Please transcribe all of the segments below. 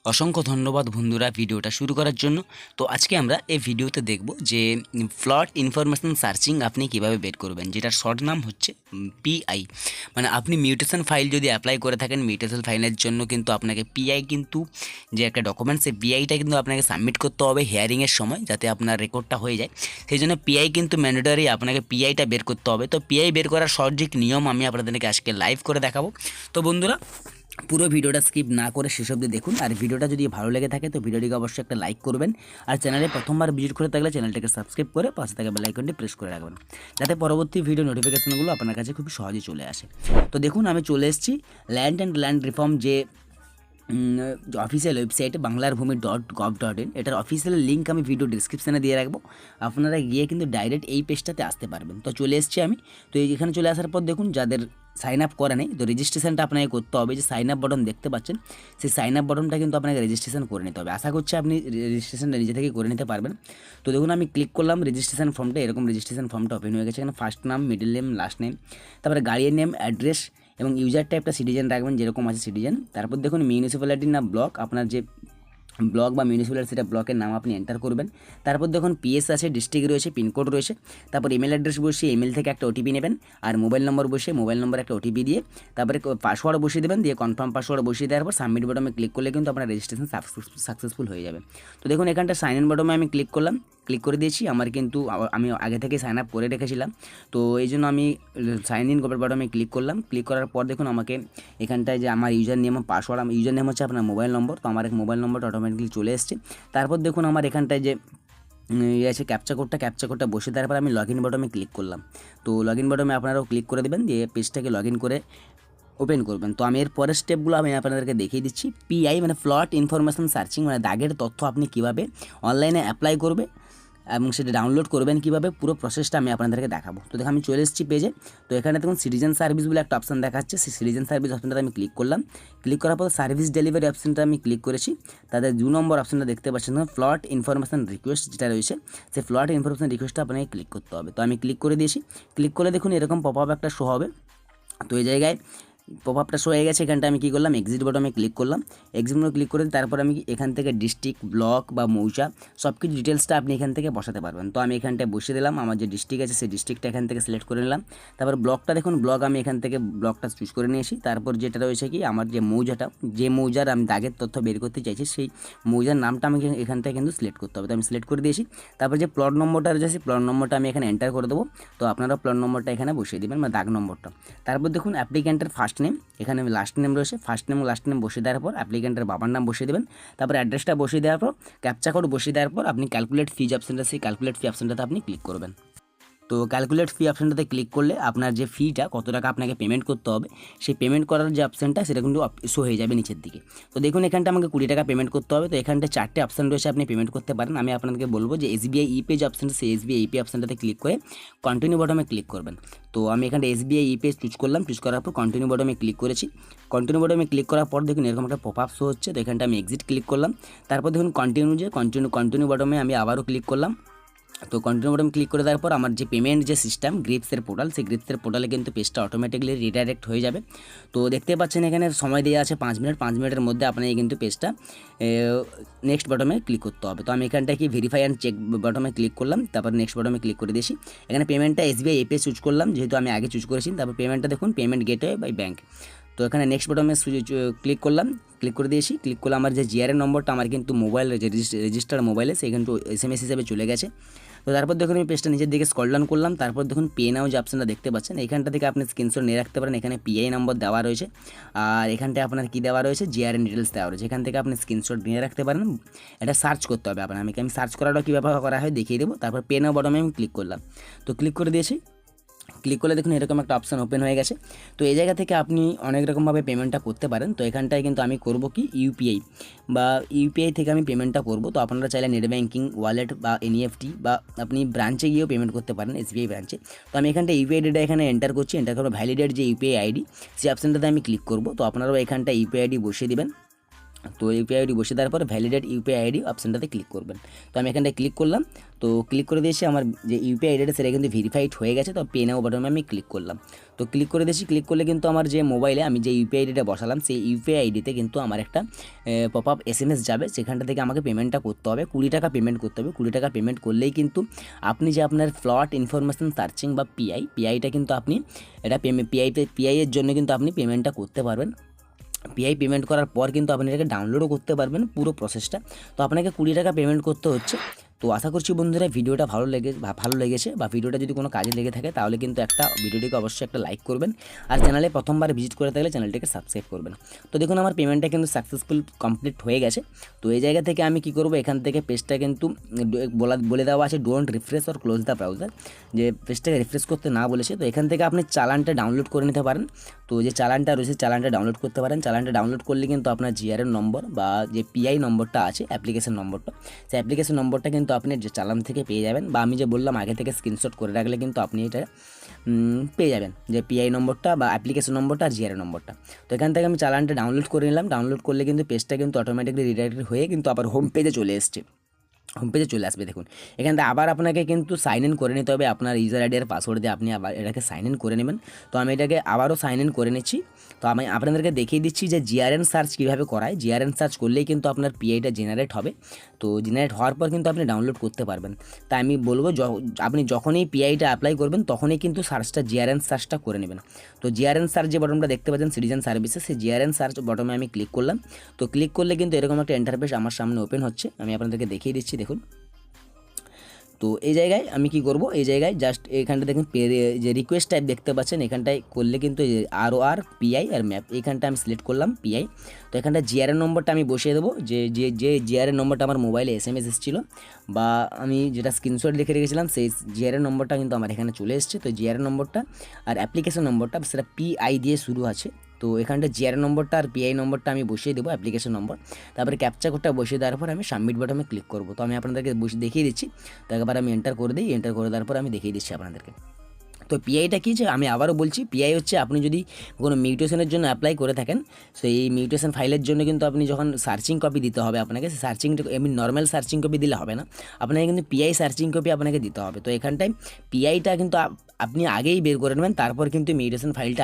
অসংখ্য ধন্যবাদ বন্ধুরা ভিডিওটা শুরু করার জন্য। তো আজকে আমরা এই ভিডিওতে দেখব যে ফ্লড ইনফরমেশন সার্চিং আপনি কিভাবে বের করবেন, যেটার শর্ট নাম হচ্ছে পিআই। মানে আপনি মিউটেশন ফাইল যদি অ্যাপ্লাই করে থাকেন, মিউটেশন ফাইলের জন্য কিন্তু আপনাকে পিআই কিন্তু যে একটা ডকুমেন্ট, সেই পিআইটা কিন্তু আপনাকে সাবমিট করতে হবে হিয়ারিংয়ের সময়, যাতে আপনার রেকর্ডটা হয়ে যায়। সেই জন্য পিআই কিন্তু ম্যান্ডেটরি, আপনাকে পিআইটা বের করতে হবে। তো পিআই বের করার সঠিক নিয়ম আমি আপনাদেরকে আজকে লাইভ করে দেখাবো। তো বন্ধুরা পুরো ভিডিওটা স্কিপ না করে শেষ অবধি দেখুন। আর ভিডিওটা যদি ভালো লেগে থাকে তো ভিডিওটিকে অবশ্যই একটা লাইক করবেন। আর চ্যানেলে প্রথমবার ভিজিট করে থাকলে চ্যানেলটাকে সাবস্ক্রাইব করে পাশে থাকা বেল আইকনটি প্রেস করে রাখবেন, যাতে পরবর্তী ভিডিও নোটিফিকেশনগুলো আপনার কাছে খুব সহজে চলে আসে। তো দেখুন, আমি চলে এসেছি ল্যান্ড রিফর্ম যে অফিসিয়াল ওয়েবসাইটে banglarbhumi.gov.in। এটার অফিসিয়াল লিঙ্ক আমি ভিডিও ডিসক্রিপশানে দিয়ে রাখবো। আপনারা গিয়ে কিন্তু ডাইরেক্ট এই পেজটাতে আসতে পারবেন। তো চলে এসেছি আমি। তো এখানে চলে আসার পর দেখুন, যাদের সাইন আপ করা নেই, তো রেজিস্ট্রেশনটা আপনাকে করতে হবে। যে সাইন আপ বাটন দেখতে পাচ্ছেন, সেই সাইন আপ বাটনটা কিন্তু আপনাকে রেজিস্ট্রেশন করে নিতে হবে। আশা করছি আপনি রেজিস্ট্রেশনটা নিজে থেকে করে নিতে পারবেন। তো দেখুন, আমি ক্লিক করলাম রেজিস্ট্রেশন ফর্মটা। এরকম রেজিস্ট্রেশন ফর্মটা ওপেন হয়ে গেছে। এখানে ফার্স্ট নাম, মিডল নেম, লাস্ট নেম, তারপরে গাড়ির নেম, অ্যাড্রেস এবং ইউজার টাইপটা সিটিজেন রাখবেন, যেরকম আছে সিটিজেন। তারপর দেখুন মিউনিসিপ্যালিটি না ব্লক, আপনার যে ব্লক বা মিউনিসিপ্যালিটি সেটা ব্লকের নাম আপনি এন্টার করবেন। তারপর দেখুন পিএস আছে, ডিস্ট্রিক্ট রয়েছে, পিনকোড রয়েছে। তারপর ইমেল অ্যাড্রেস বসিয়ে ইমেল থেকে একটা ওটিপি নেবেন, আর মোবাইল নম্বর বসিয়ে মোবাইল নম্বর একটা ওটিপি দিয়ে তারপরে পাসওয়ার্ড বসিয়ে দেবেন, দিয়ে কনফার্ম পাসওয়ার্ড বসিয়ে দেওয়ার পর সাবমিট বাটনে ক্লিক করলে কিন্তু আপনার রেজিস্ট্রেশন সাকসেসফুল হয়ে যাবে। তো দেখুন এখানটা সাইন ইন বাটনে আমি ক্লিক করলাম, ক্লিক করে দিয়েছি। আমার কিন্তু আমি আগে থেকে সাইন আপ করে রেখেছিলাম, তো এই জন্য আমি সাইন ইন বাটনে ক্লিক করলাম। ক্লিক করার পর দেখুন আমাকে এখানটায় যে আমার ইউজার নেম পাসওয়ার্ড, আমার ইউজার নেম হচ্ছে আপনার মোবাইল নম্বর, তো আমার মোবাইল নম্বরটা অটোমেটিকলি চলে এসছে। তারপর দেখুন আমার এখানটায় যে আছে ক্যাপচা কোডটা বসে দেওয়ার পর আমি লগ ইন বাটনে ক্লিক করলাম। তো লগ ইন বাটনে আপনারাও ক্লিক করে দেবেন, দিয়ে পেজটাকে লগ ইন করে ওপেন করবেন। তো আমি এর পরের স্টেপগুলো আমি আপনাদেরকে দেখিয়ে দিচ্ছি। পিআই মানে ফ্লড ইনফরমেশন সার্চিং, মানে দাগের তথ্য আপনি কীভাবে অনলাইনে অ্যাপ্লাই করবে এবং সেটা ডাউনলোড করবেন কীভাবে, পুরো প্রসেসটা আমি আপনাদেরকে দেখাবো। তো দেখো আমি চলে এসেছি পেজে। তো এখানে দেখুন সিটিজেন সার্ভিস বলে একটা অপশান দেখাচ্ছে, সেই সিটিজেন সার্ভিস অপশানটাতে আমি ক্লিক করলাম। ক্লিক করার পর সার্ভিস ডেলিভারি অপশানটা আমি ক্লিক করেছি। তাদের 2 নম্বর অপশানটা দেখতে পাচ্ছেন, ফ্লড ইনফরমেশন রিকোয়েস্ট যেটা রয়েছে, সেই ফ্লড ইনফরমেশন রিকোয়েস্টটা আপনাকে ক্লিক করতে হবে। তো আমি ক্লিক করে দিয়েছি। ক্লিক করলে দেখুন এরকম পপ আপ একটা শো হবে। তো এই জায়গায় পপ আপটা শো হয়ে গেছে। এখানটা আমি কী করলাম, এক্সিট বাটনে ক্লিক করলাম। এক্সিট বাটনে ক্লিক করে তারপর আমি এখান থেকে ডিস্ট্রিক্ট, ব্লক বা মৌজা সব কিছু ডিটেলসটা আপনি এখান থেকে বসাতে পারবেন। তো আমি এখানটায় বসিয়ে দিলাম, আমার যে ডিস্ট্রিক্ট আছে সেই ডিস্ট্রিক্টটা এখান থেকে সিলেক্ট করে নিলাম। তারপর ব্লকটা দেখুন, ব্লক আমি এখান থেকে ব্লকটা চুজ করে নিয়েছি। তারপর যেটা রয়েছে কি, আমার যে মৌজাটা, যে মৌজার আমি দাগের তথ্য বের করতে চাইছি, সেই মৌজার নামটা আমি এখান থেকে কিন্তু সিলেক্ট করতে হবে। তো আমি সিলেক্ট করে দিয়েছি। তারপর যে প্লট নম্বরটা রয়েছে সেই প্লট নম্বরটা আমি এখানে এন্টার করে দেবো। তো আপনারা প্লট নম্বরটা এখানে বসিয়ে দেবেন, বা দাগ নম্বরটা। তারপর দেখুন অ্যাপ্লিক্যান্টের ফার্স্ট নেম, এখানে লাস্ট নেম রয়েছে, ফার্স্ট নেম ও লাস্ট নেম বসিয়ে দেওয়ার পর অ্যাপ্লিক্যান্টের বাবার নাম বসিয়ে দেবেন। তারপর অ্যাড্রেসটা বসিয়ে দেওয়ার পর ক্যাপচা কোড বসিয়ে দেওয়ার পর আপনি ক্যালকুলেট ফিজ অপশানটা, সেই ক্যালকুলেট ফি অপশানটাতে আপনি ক্লিক করবেন। তো ক্যালকুলেট ফি অপশানটাতে ক্লিক করলে আপনার যে ফিটা, কত টাকা আপনাকে পেমেন্ট করতে হবে, সেই পেমেন্ট করার যে অপশানটা সেটা কিন্তু শো হয়ে যাবে নিচের দিকে। তো দেখুন এখানটা আমাকে 20 টাকা পেমেন্ট করতে হবে। তো এখানটা 4টে অপশান রয়েছে, আপনি পেমেন্ট করতে পারেন। আমি আপনাদেরকে বলবো যে এসবিআই ই পেজ অপশানটা, সেই এসবিআই ই পে অপশানটাতে ক্লিক করে কন্টিনিউ বাটনে ক্লিক করবেন। তো আমি এখানে এসবিআই ই পেজ চুজ করলাম, চুজ করার পর কন্টিনিউ বাটনে ক্লিক করেছি। কন্টিনিউ বাটনে ক্লিক করার পর দেখুন এরকম একটা পপ আপ শো হচ্ছে। তো এখানটা আমি এক্সিট ক্লিক করলাম। তারপর দেখুন কন্টিনিউ বাটনে আমি আবারও ক্লিক করলাম। তো কন্টিনিউ বাটন ক্লিক করে দেওয়ার পর আমার যে পেমেন্ট যে সিস্টেম গ্রিপসের পোর্টাল, সেই গ্রিপসের পোর্টালে কিন্তু পেজটা অটোমেটিকলি রিডাইরেক্ট হয়ে যাবে। তো দেখতে পাচ্ছেন এখানে সময় দেওয়া আছে 5 মিনিট। 5 মিনিটের মধ্যে আপনাকে কিন্তু পেজটা নেক্সট বাটনে ক্লিক করতে হবে। তো আমি এখানটায় কি ভেরিফাই অ্যান্ড চেক বাটনে ক্লিক করলাম, তারপর নেক্সট বাটনে ক্লিক করে দিয়েছি। এখানে পেমেন্টটা এসবিআই এপে চুজ করলাম, যেহেতু আমি আগে চুজ করেছি। তারপর পেমেন্টটা দেখুন পেমেন্ট গেটওয়ে বাই ব্যাঙ্ক। তো এখানে নেক্সট বাটনে ক্লিক করলাম, ক্লিক করে দিয়েছি। ক্লিক করলে আমার যে জিআরএন নম্বরটা আমার কিন্তু মোবাইল রেজিস্টার মোবাইলে, সে কিন্তু এসএমএস হিসেবে চলে গেছে। তো তারপর দেখুন আমি পেজটা নিচের দিকে স্ক্রল ডাউন করলাম। তারপর দেখুন পে নাও যে অপশানটা দেখতে পাচ্ছেন, এখানটা থেকে আপনি স্ক্রিনশট নিয়ে রাখতে পারেন। এখানে পিআই নম্বর দেওয়া রয়েছে, আর এখানটায় আপনার কী দেওয়া রয়েছে, জিআরএন ডিটেলস দেওয়া রয়েছে। এখান থেকে আপনি স্ক্রিনশট নিয়ে রাখতে পারেন। এটা সার্চ করতে হবে আপনার। আমি সার্চ করাটা কীভাবে করা হয় দেখিয়ে দেবো। তারপর পে নাও বাটনে আমি ক্লিক করলাম। তো ক্লিক করে দিয়েছি। ক্লিক করলে দেখুন এরকম একটা অপশান ওপেন হয়ে গেছে। তো এই জায়গা থেকে আপনি অনেক রকমভাবে পেমেন্টটা করতে পারেন। তো এখানটায় কিন্তু আমি করব কি ইউপিআই থেকে আমি পেমেন্টটা করব। তো আপনারা চাইলে নেট ব্যাঙ্কিং, ওয়ালেট বা এনইএফটি বা আপনি ব্রাঞ্চে গিয়েও পেমেন্ট করতে পারেন, এসবিআই ব্রাঞ্চে। তো আমি এখানটা ইউপিআই আইডিটা এখানে এন্টার করছি। এন্টার করে ভ্যালিডেট যে ইউপিআই আইডি, সেই অপশানটাতে আমি ক্লিক করব। তো আপনারাও এখানটা ইউপিআই আইডি বসিয়ে দেবেন। তো ইউপিআই আইডি বসিয়ে দেওয়ার পর ভ্যালিডেট ইউপিআই আইডি অপশানটাতে ক্লিক করবেন। তো আমি এখানটায় ক্লিক করলাম। তো ক্লিক করে দিয়েছি, আমার যে ইউপিআই আইডিটা সেটা কিন্তু ভেরিফাইড হয়ে গেছে। তো পে নাও বাটনে আমি ক্লিক করলাম। তো ক্লিক করে দিয়েছি, ক্লিক করলে কিন্তু আমার যে মোবাইলে আমি যে ইউপিআই আইডিটা বসালাম সেই ইউপিআই আইডিতে কিন্তু আমার একটা পপ আপ এসএমএস যাবে। সেখানটা থেকে আমাকে পেমেন্টটা করতে হবে, 20 টাকা পেমেন্ট করতে হবে। 20 টাকা পেমেন্ট করলেই কিন্তু আপনি যে আপনার ফ্লড ইনফরমেশন সার্চিং বা পিআইটা কিন্তু আপনি এটা পিআই এর জন্য কিন্তু আপনি পেমেন্টটা করতে পারবেন। পিআই পেমেন্ট করার পর কিন্তু আপনি এটাকে ডাউনলোডও করতে পারবেন পুরো প্রসেসটা। তো আপনাকে 20 টাকা পেমেন্ট করতে হচ্ছে। তো আশা করছি বন্ধুরা ভিডিওটা ভালো লেগেছে বা ভিডিওটা যদি কোনো কাজে লেগে থাকে তাহলে কিন্তু ভিডিওটিকে অবশ্যই একটা লাইক করবেন। আর চ্যানেলে প্রথমবার ভিজিট করে থাকলে চ্যানেলটিকে সাবস্ক্রাইব করবেন। তো দেখুন আমার পেমেন্টটা কিন্তু সাকসেসফুল কমপ্লিট হয়ে গেছে। তো এই জায়গা থেকে আমি কি করব, এখান থেকে পেজটা কিন্তু বলে দেওয়া আছে don't refresh or close the browser, যে পেজটাকে রিফ্রেশ করতে না বলেছে। তো এখান থেকে আপনি চালানটা ডাউনলোড করে নিতে পারেন। তো যে চালানটা রয়েছে চালানটা ডাউনলোড করতে পারেন। চালানটা ডাউনলোড করলে কিন্তু আপনার জিআরএন নম্বর বা যে পিআই নম্বরটা আছে অ্যাপ্লিকেশন নম্বরটা, সেই অ্যাপ্লিকেশন নম্বরটা কিন্তু আপনি যে চালান থেকে পেয়ে যাবেন। বা আমি যে বললাম আগে থেকে স্ক্রিনশট করে রাখলে কিন্তু আপনি এটা পেয়ে যাবেন, যে পিআই নম্বরটা বা অ্যাপ্লিকেশন নম্বরটা আর জিআরএন নম্বরটা। তো এখান থেকে আমি চালানটা ডাউনলোড করে নিলাম। ডাউনলোড করলে কিন্তু পেজটা কিন্তু অটোমেটিকলি রিডাইরেক্ট হয়ে কিন্তু আবার হোম পেজে চলে এসছে, হোম পেজে চলে আসবে। দেখুন এখান থেকে আবার আপনাকে কিন্তু সাইন ইন করে নিতে হবে, আপনার ইউজার আইডি আর পাসওয়ার্ড দিয়ে আপনি আবার এটাকে সাইন ইন করে নেবেন। তো আমি এটাকে আবারও সাইন ইন করে নিচ্ছি। তো আমি আপনাদেরকে দেখিয়ে দিচ্ছি যে জিআরএন সার্চ কীভাবে করায়। জিআরএন সার্চ করলেই কিন্তু আপনার পিআইটা জেনারেট হবে। তো জেনারেট হওয়ার পর কিন্তু আপনি ডাউনলোড করতে পারবেন। তাই আমি বলবো আপনি যখনই পিআইটা অ্যাপ্লাই করবেন তখনই কিন্তু সার্চটা জিআরএন সার্চটা করে নেবেন। তো জিআরএন সার্চ যে বটনটা দেখতে পাচ্ছেন সিটিজেন সার্ভিসে, সেই জিআরএন সার্চ বটনে আমি ক্লিক করলাম। তো ক্লিক করলে কিন্তু এরকম একটা ইন্টারফেস আমার সামনে ওপেন হচ্ছে। আমি আপনাদেরকে দেখিয়ে দিচ্ছি, দেখুন। তো এই জায়গায় আমি কি করব, এই জায়গায় জাস্ট এখানটা দেখুন যে রিকোয়েস্ট টাইপ দেখতে পাচ্ছেন, এখানটায় করলে কিন্তু আর পিআই আর ম্যাপ, এইখানটা আমি সিলেক্ট করলাম পিআই। তো এখানটা জিআরএন নম্বরটা আমি বসিয়ে দেবো, যে জিআরএন নম্বরটা আমার মোবাইলে এসএমএস এসেছিলো বা আমি যেটা স্ক্রিনশট লিখে রেখেছিলাম সেই জিআরএন নম্বরটা কিন্তু আমার এখানে চলে এসেছে। তো জিআরএন নম্বরটা আর অ্যাপ্লিকেশন নম্বরটা সেটা পিআই দিয়ে শুরু আছে। তো এখানটা জিআরএন নম্বরটা আর পিআই নম্বরটা আমি বসিয়ে দেবো অ্যাপ্লিকেশন নম্বর। তারপরে ক্যাপচা কোডটা বসিয়ে দেওয়ার পর আমি সাবমিট বাটনে ক্লিক করব। তো আমি আপনাদেরকে দেখিয়ে দিচ্ছি। তো একবার আমি এন্টার করে দিই, এন্টার করে দেওয়ার পর আমি দেখিয়ে দিচ্ছি আপনাদেরকে। তো পিআইটা কী, যে আমি আবারও বলছি, পিআই হচ্ছে আপনি যদি কোনো মিউটেশনের জন্য অ্যাপ্লাই করে থাকেন, তো এই মিউটেশন ফাইলের জন্য কিন্তু আপনি যখন সার্চিং কপি দিতে হবে আপনাকে, সেই সার্চিংটা এমনি নর্মাল সার্চিং কপি দিলে হবে না, আপনাকে কিন্তু পিআই সার্চিং কপি আপনাকে দিতে হবে। তো এখানটায় পিআইটা কিন্তু আপনি আগেই বের করে নেবেন, তারপর কিন্তু মিউটেশন ফাইলটা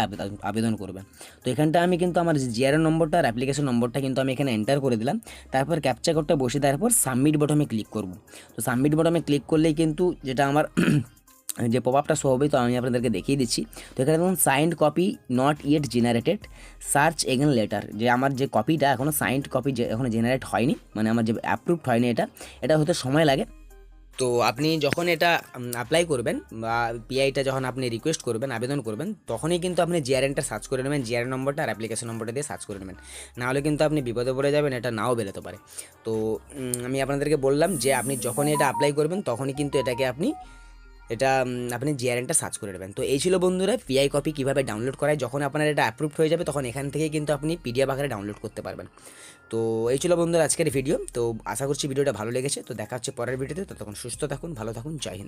আবেদন করবেন। তো এখানটা আমি কিন্তু আমার জিআরএন নম্বরটা আর অ্যাপ্লিকেশন নম্বরটা কিন্তু আমি এখানে এন্টার করে দিলাম। তারপর ক্যাপচা কোডটা বসে দেওয়ার পর সাবমিট বটনে ক্লিক করব। তো সাবমিট বটনে ক্লিক করলেই কিন্তু যেটা আমার যে পপআপটা শো হবে, তো আমি আপনাদেরকে দেখিয়ে দিচ্ছি। তো এখানে দেখুন signed copy not yet generated, search again letter, যে আমার যে কপিটা এখনও সাইন্ড কপি এখনও জেনারেট হয়নি, মানে আমার যে অ্যাপ্রুভড হয়নি, এটা হতে সময় লাগে। তো আপনি যখন এটা অ্যাপ্লাই করবেন বা পিআইটা যখন আপনি রিকোয়েস্ট করবেন, আবেদন করবেন, তখনই কিন্তু আপনি জিআরএনটা সার্চ করে নেবেন, জিআরএন নম্বরটা আর অ্যাপ্লিকেশন নম্বরটা দিয়ে সার্চ করে নেবেন। নাহলে কিন্তু আপনি বিপদে পড়ে যাবেন, এটা নাও বেরোতে পারে। তো আমি আপনাদেরকে বললাম যে আপনি যখনই এটা অ্যাপ্লাই করবেন তখনই কিন্তু আপনি জিআরএনটা সার্চ করে নেবেন। তো এই ছিল বন্ধুরা পিআই কপি কীভাবে ডাউনলোড করায়। যখন আপনার এটা অ্যাপ্রুভড হয়ে যাবে তখন এখান থেকে কিন্তু আপনি পিডিএফ আকারে ডাউনলোড করতে পারবেন। তো এই ছিল বন্ধুরা আজকের ভিডিও। তো আশা করছি ভিডিওটা ভালো লেগেছে। তো দেখা হচ্ছে পরের ভিডিওতে। ততক্ষণ সুস্থ থাকুন, ভালো থাকুন, জয় হিন্দ।